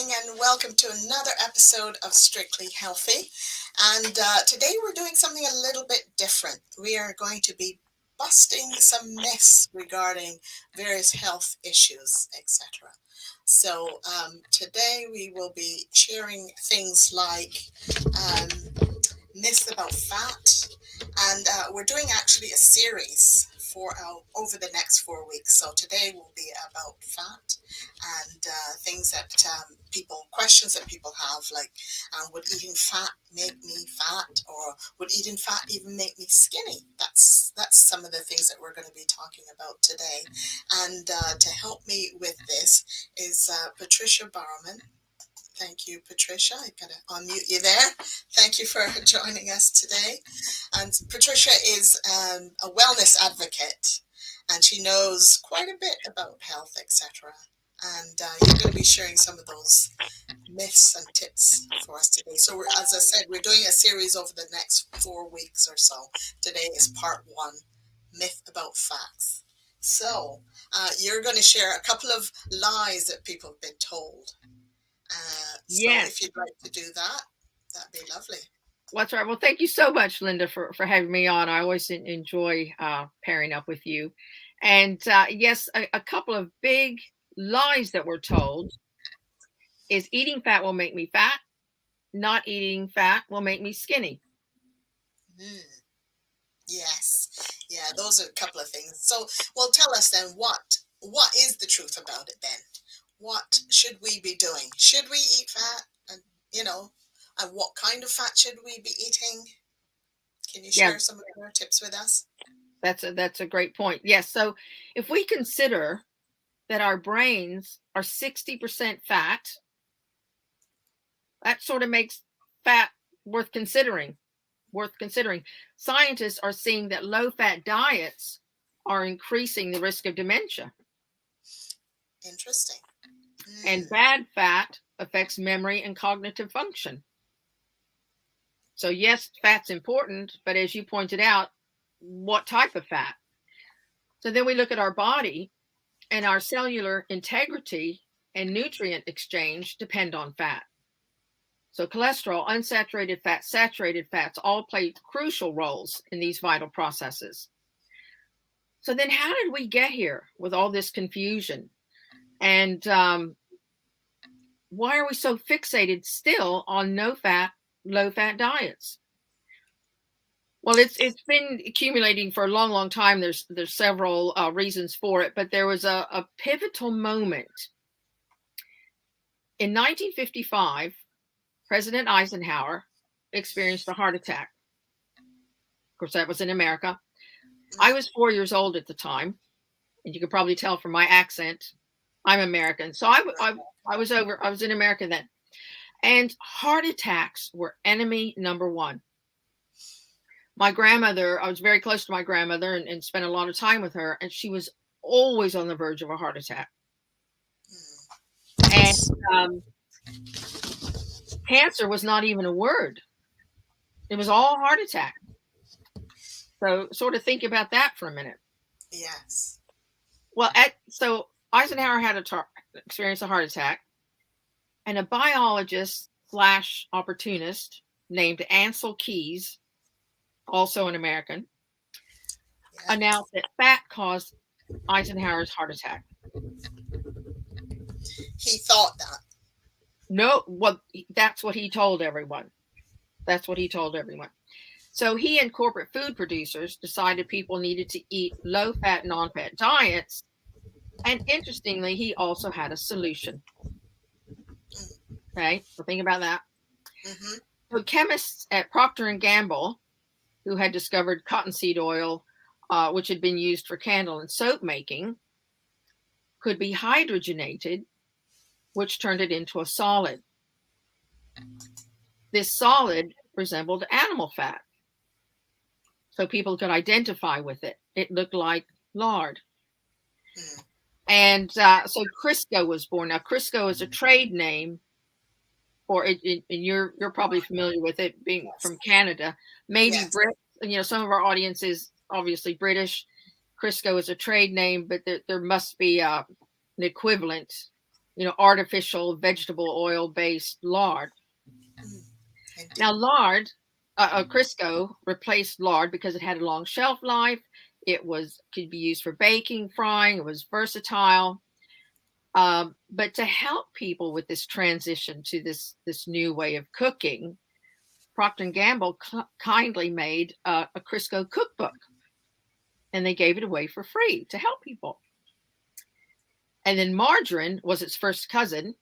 evening and welcome to another episode of Strictly Healthy. And today we're doing something a little bit different. We are going to be busting some myths regarding various health issues, etc. So today we will be sharing things like myths about fat, and we're doing actually a series for over the next 4 weeks. So today will be about fat and things that questions that people have, like would eating fat make me fat, or would eating fat even make me skinny? That's some of the things that we're going to be talking about today. And to help me with this is Patricia Bowerman. Thank you, Patricia. I gotta unmute you there. Thank you for joining us today. And Patricia is a wellness advocate, and she knows quite a bit about health, etc. And you're going to be sharing some of those myths and tips for us today. So, as I said, we're doing a series over the next 4 weeks or so. Today is part 1, myth about fats. So, you're going to share a couple of lies that people have been told. So if you'd like to do that, that'd be lovely. That's right. Well, thank you so much, Linda, for having me on. I always enjoy pairing up with you. And yes, a couple of big lies that we're told is eating fat will make me fat. Not eating fat will make me skinny. Yes. Yeah, those are a couple of things. So, well, tell us then, what is the truth about it then? What should we be doing? Should we eat fat? And, and what kind of fat should we be eating? Can you share some of your tips with us? That's a great point. Yes. So if we consider that our brains are 60% fat, that sort of makes fat worth considering. Scientists are seeing that low-fat diets are increasing the risk of dementia. Interesting. And bad fat affects memory and cognitive function. So yes, fat's important, but as you pointed out, what type of fat? So then we look at our body, and our cellular integrity and nutrient exchange depend on fat. So cholesterol, unsaturated fats, saturated fats all play crucial roles in these vital processes. So then how did we get here with all this confusion? And why are we so fixated still on no-fat, low-fat diets? Well, it's been accumulating for a long, long time. There's several reasons for it, but there was a pivotal moment. In 1955, President Eisenhower experienced a heart attack. Of course, that was in America. I was 4 years old at the time, and you could probably tell from my accent, I'm American. So I was in America then. And heart attacks were enemy number one. My grandmother, I was very close to my grandmother and spent a lot of time with her, and she was always on the verge of a heart attack. And cancer was not even a word. It was all heart attack. So sort of think about that for a minute. Yes. Well, so Eisenhower had experienced a heart attack, and a biologist / opportunist named Ansel Keys, also an American, announced that fat caused Eisenhower's heart attack. He thought that. No, well, that's what he told everyone. So he and corporate food producers decided people needed to eat low-fat, non-fat diets. And interestingly, he also had a solution. Okay, so think about that. Mm-hmm. So chemists at Procter & Gamble, who had discovered cottonseed oil, which had been used for candle and soap making, could be hydrogenated, which turned it into a solid. This solid resembled animal fat, so people could identify with it. It looked like lard. And so Crisco was born. Now, Crisco is a trade name for it. You're probably familiar with it, being from Canada. Maybe yes. Some of our audience is obviously British. Crisco is a trade name, but there must be an equivalent artificial vegetable oil based lard. Indeed. Now, lard, Crisco replaced lard because it had a long shelf life. It could be used for baking, frying. It was versatile. But to help people with this transition to this new way of cooking, Procter and Gamble kindly made a Crisco cookbook, and they gave it away for free to help people. And then margarine was its first cousin,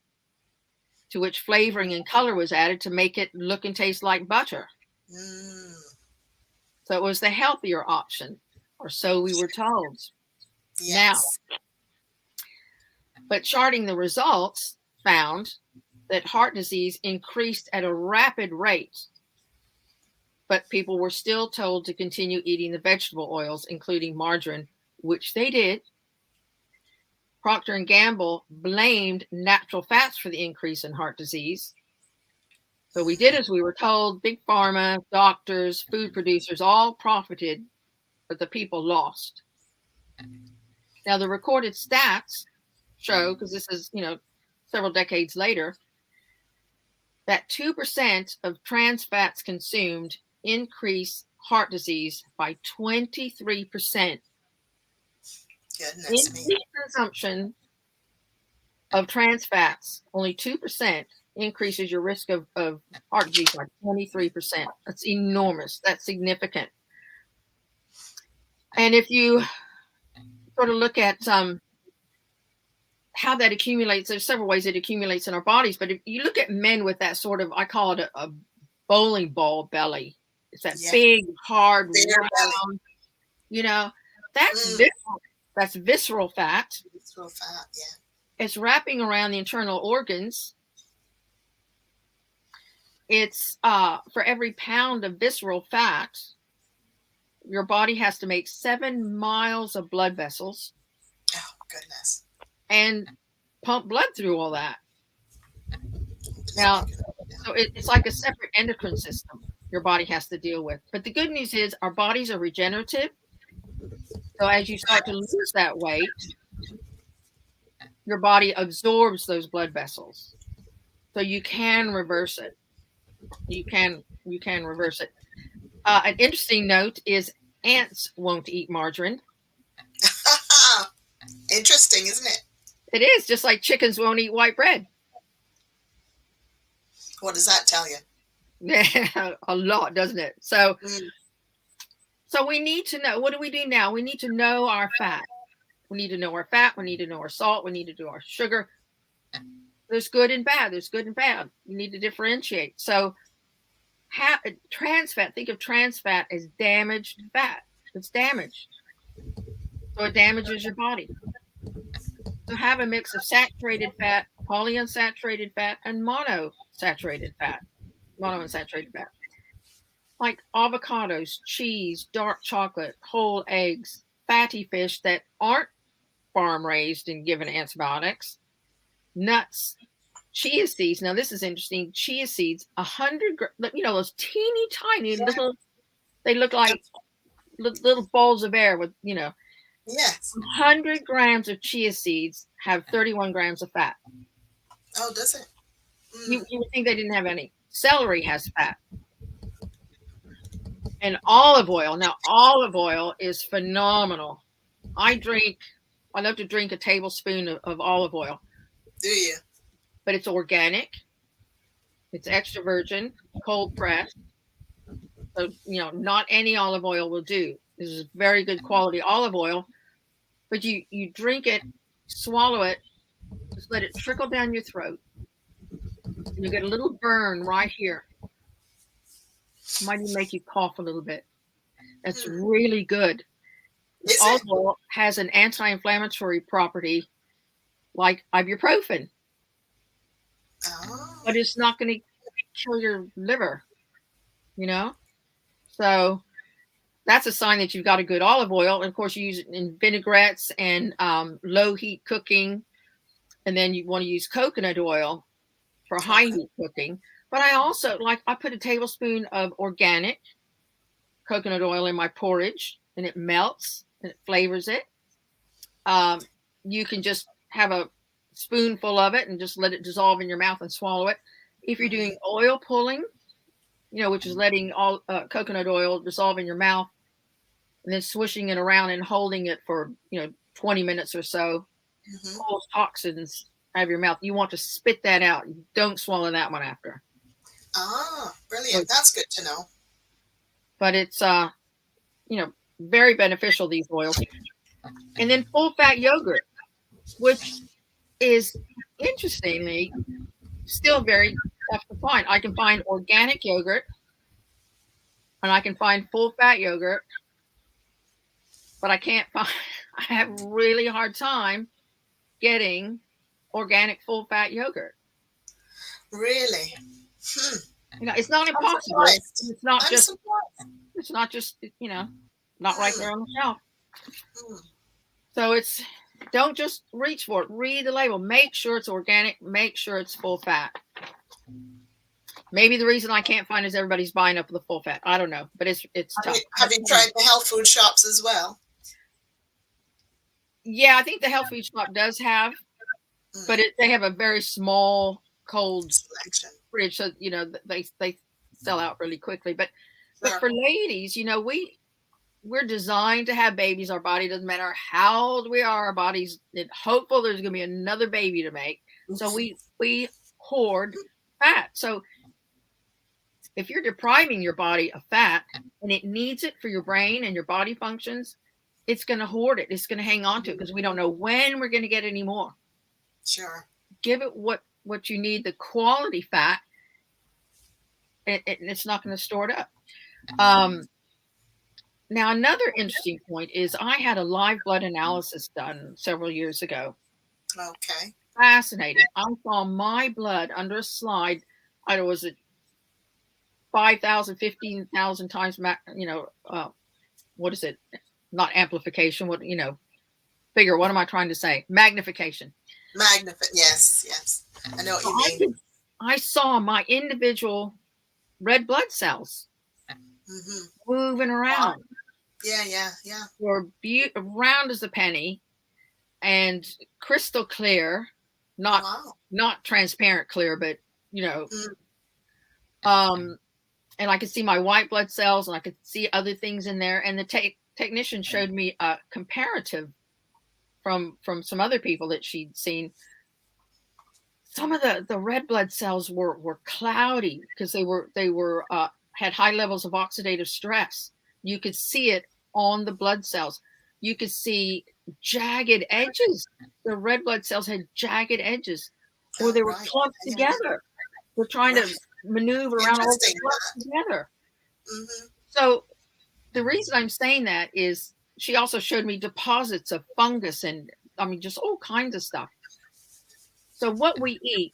to which flavoring and color was added to make it look and taste like butter. So it was the healthier option, or so we were told. Yes. Now, but charting the results found that heart disease increased at a rapid rate, but people were still told to continue eating the vegetable oils, including margarine, which they did. Procter and Gamble blamed natural fats for the increase in heart disease. So we did as we were told. Big pharma, doctors, food producers all profited, but the people lost. Now, the recorded stats show, because this is, several decades later, that 2% of trans fats consumed increase heart disease by 23%. Goodness me. Consumption of trans fats, only 2% increases your risk of heart disease by 23%. That's enormous. That's significant. And if you sort of look at how that accumulates, there's several ways it accumulates in our bodies. But if you look at men with that sort of, I call it a bowling ball belly. It's that big, hard, round, that's visceral. That's visceral fat. Visceral fat, yeah. It's wrapping around the internal organs. It's for every pound of visceral fat, your body has to make 7 miles of blood vessels. Oh, goodness. And pump blood through all that. Now, so it's like a separate endocrine system your body has to deal with. But the good news is our bodies are regenerative. So as you start to lose that weight, your body absorbs those blood vessels. So you can reverse it. You can reverse it. An interesting note is ants won't eat margarine. Interesting, isn't it? It is, just like chickens won't eat white bread. What does that tell you? A lot, doesn't it? So we need to know, what do we do now? We need to know our fat. We need to know our fat. We need to know our salt. We need to know our sugar. There's good and bad. There's good and bad. You need to differentiate. So trans fat, think of trans fat as damaged fat. It's damaged. So it damages your body. So have a mix of saturated fat, polyunsaturated fat, and monounsaturated fat. Like avocados, cheese, dark chocolate, whole eggs, fatty fish that aren't farm raised and given antibiotics, nuts, chia seeds. Now this is interesting. Chia seeds, 100, those teeny tiny little, they look like little balls of air with, Yes. 100 grams of chia seeds have 31 grams of fat. Oh, does it? You would think they didn't have any. Celery has fat. And olive oil. Now, olive oil is phenomenal. I love to drink a tablespoon of olive oil. Do you? But it's organic. It's extra virgin, cold pressed. So, not any olive oil will do. This is very good quality olive oil. But you drink it, swallow it, just let it trickle down your throat. And you get a little burn right here. Might even make you cough a little bit. That's really good. Olive oil has an anti-inflammatory property like ibuprofen. Oh. But it's not going to kill your liver, So that's a sign that you've got a good olive oil. And of course, you use it in vinaigrettes and low heat cooking. And then you want to use coconut oil for high heat cooking. But I put a tablespoon of organic coconut oil in my porridge, and it melts and it flavors it. You can just have a spoonful of it and just let it dissolve in your mouth and swallow it. If you're doing oil pulling, which is letting all coconut oil dissolve in your mouth and then swishing it around and holding it for 20 minutes or so, pulls toxins out of your mouth. You want to spit that out. Don't swallow that one after. Brilliant. That's good to know. But it's very beneficial, these oils. And then full fat yogurt, which is interestingly still very tough to find. I can find organic yogurt and I can find full fat yogurt, but I have a really hard time getting organic full fat yogurt. Really? It's not impossible. It's not just not right there on the shelf. So don't just reach for it. Read the label. Make sure it's organic. Make sure it's full fat. Maybe the reason I can't find is everybody's buying up the full fat. I don't know, but it's tough. Have you tried the health food shops as well? Yeah, I think the health food shop does have, but they have a very small cold selection fridge, so they sell out really quickly. But for ladies, we're designed to have babies. Our body doesn't matter how old we are. Our body's hopeful there's going to be another baby to make. So we hoard fat. So if you're depriving your body of fat and it needs it for your brain and your body functions, it's going to hoard it. It's going to hang on to it because we don't know when we're going to get any more. Sure. Give it what you need, the quality fat, and it's not going to store it up. Now, another interesting point is I had a live blood analysis done several years ago. Okay. Fascinating. I saw my blood under a slide. I was at 5,000, 15,000 times, what is it? Not amplification. Bigger. What am I trying to say? Magnification. Yes. I know what you mean. I saw my individual red blood cells moving around. Yeah. Were round as a penny and crystal clear, not transparent clear, but and I could see my white blood cells and I could see other things in there. And the technician showed me a comparative from some other people that she'd seen. Some of the red blood cells were cloudy because they were had high levels of oxidative stress. You could see it on the blood cells. You could see jagged edges. The red blood cells had jagged edges, or they were clumped together. We're trying to maneuver around all the blood together. So the reason I'm saying that is she also showed me deposits of fungus and just all kinds of stuff. So what we eat,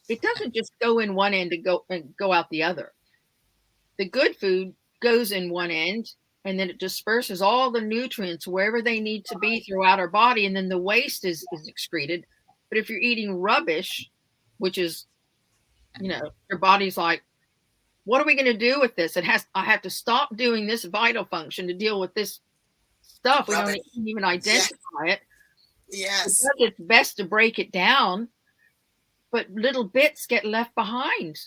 it doesn't just go in one end and go out the other. The good food goes in one end and then it disperses all the nutrients wherever they need to be throughout our body, and then the waste is excreted. But if you're eating rubbish, which is, your body's like, what are we going to do with this? I have to stop doing this vital function to deal with this stuff. We don't even identify it. Yes. It's best to break it down, but little bits get left behind.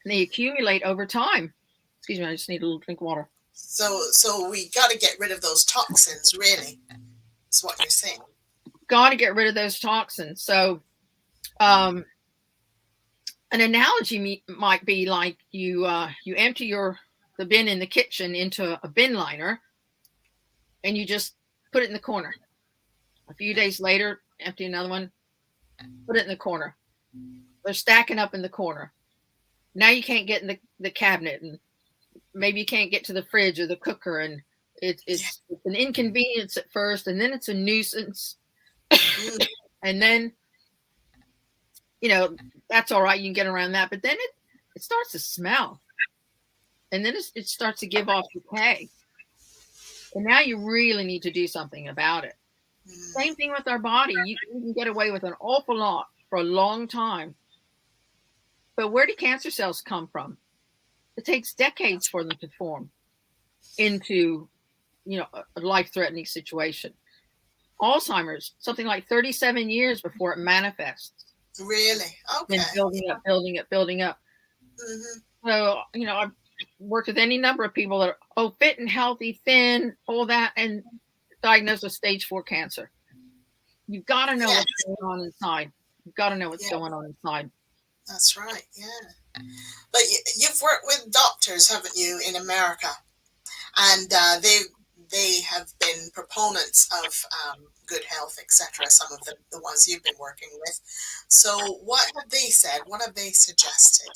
And they accumulate over time. Excuse me, I just need a little drink of water. So we got to get rid of those toxins, really. That's what you're saying. Got to get rid of those toxins. So an analogy might be like you empty the bin in the kitchen into a bin liner and you just put it in the corner. A few days later, empty another one, put it in the corner. They're stacking up in the corner. Now you can't get in the cabinet, and maybe you can't get to the fridge or the cooker, and it's an inconvenience at first, and then it's a nuisance. And then, that's all right. You can get around that, but then it starts to smell, and then it starts to give off decay. And now you really need to do something about it. Same thing with our body. You can get away with an awful lot for a long time. But where do cancer cells come from? It takes decades for them to form into, a life-threatening situation. Alzheimer's, something like 37 years before it manifests. Really? Then Okay. building up, building up, building up. Hmm. So, I've worked with any number of people that are, fit and healthy, thin, all that, and diagnosed with stage 4 cancer. You've got to know Yeah. what's going on inside. You've got to know what's Yeah. going on inside. That's right. Yeah. But you've worked with doctors, haven't you, in America? And they have been proponents of good health, etc. Some of the ones you've been working with. So what have they said? What have they suggested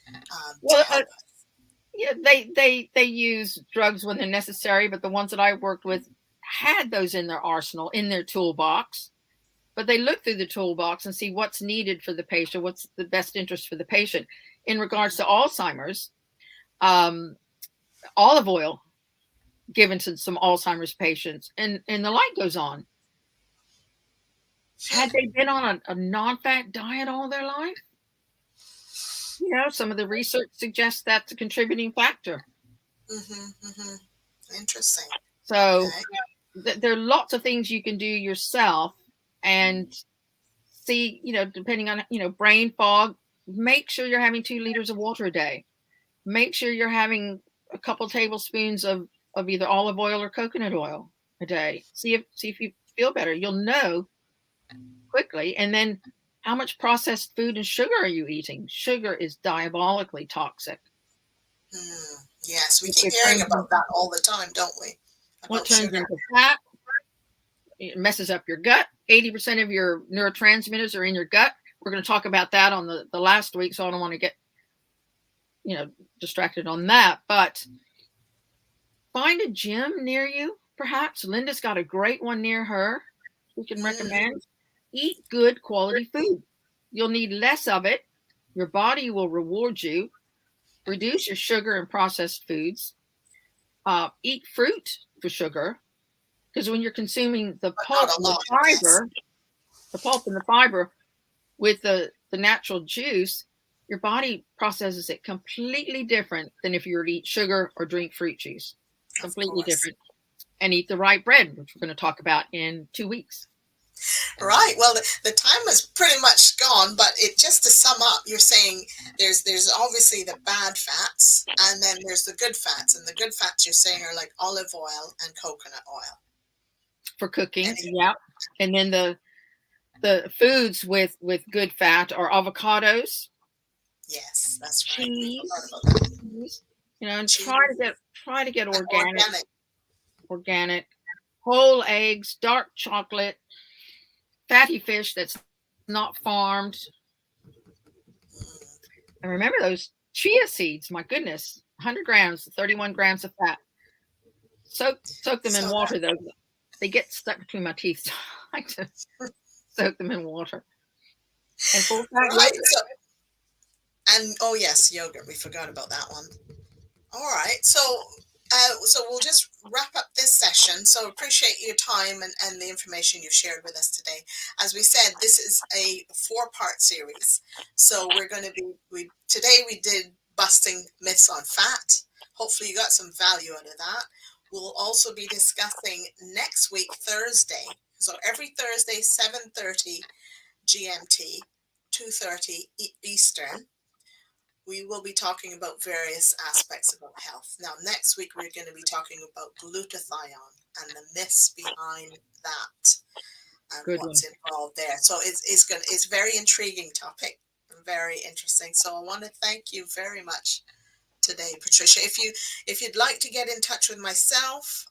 to Well, help? yeah, they use drugs when they're necessary, but the ones that I worked with had those in their arsenal, in their toolbox. But they look through the toolbox and see what's needed for the patient, what's the best interest for the patient. In regards to Alzheimer's, olive oil given to some Alzheimer's patients, and the light goes on. Had they been on a non-fat diet all their life, some of the research suggests that's a contributing factor. Mm-hmm, mm-hmm. Interesting. So Okay. there are lots of things you can do yourself and see, depending on, brain fog, make sure you're having 2 liters of water a day. Make sure you're having a couple tablespoons of either olive oil or coconut oil a day. See if you feel better. You'll know quickly. And then how much processed food and sugar are you eating? Sugar is diabolically toxic. Yes, we keep It hearing turns about that all the time, don't we? what About turns sugar. into fat, it messes up your gut. 80% of your neurotransmitters are in your gut. We're going to talk about that on the last week, so I don't want to get distracted on that. But find a gym near you, perhaps. Linda's got a great one near her we can recommend. Eat good quality food. You'll need less of it. Your body will reward you. Reduce your sugar and processed foods. Eat fruit for sugar, because when you're consuming the But pulp not a and the lot. fiber, the pulp and the fiber with the natural juice, your body processes it completely different than if you were to eat sugar or drink fruit juice. Completely different. And eat the right bread, which we're going to talk about in 2 weeks. Right. Well, the time is pretty much gone, but just to sum up, you're saying there's obviously the bad fats, and then there's the good fats, and the good fats you're saying are like olive oil and coconut oil for cooking. Yeah. And then the foods with good fat are avocados. Yes, that's cheese, right. and cheese. try to get organic, whole eggs, dark chocolate, fatty fish that's not farmed. And remember those chia seeds, my goodness, 100 grams, 31 grams of fat. Soak them in water, though. They get stuck between my teeth, so I like to soak them in water. And full fat yogurt. And oh yes, yogurt. We forgot about that one. All right, so we'll just wrap up this session. So appreciate your time and the information you've shared with us today. As we said, this is a 4-part series. So we're going to be today we did busting myths on fat. Hopefully you got some value out of that. We'll also be discussing next week, Thursday. So every Thursday, 7:30 GMT, 2:30 Eastern. We will be talking about various aspects about health. Now, next week, we're going to be talking about glutathione and the myths behind that and Good what's involved there. So it's a very intriguing topic, very interesting. So I want to thank you very much today, Patricia. If you'd like to get in touch with myself,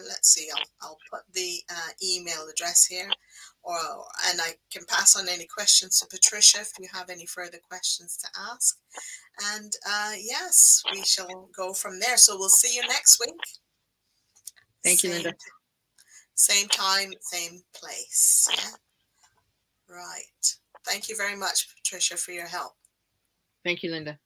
let's see, I'll put the email address here, and I can pass on any questions to Patricia if you have any further questions to ask. And yes, we shall go from there. So we'll see you next week. Thank you, Linda. Same time, same place. Yeah. Right. Thank you very much, Patricia, for your help. Thank you, Linda.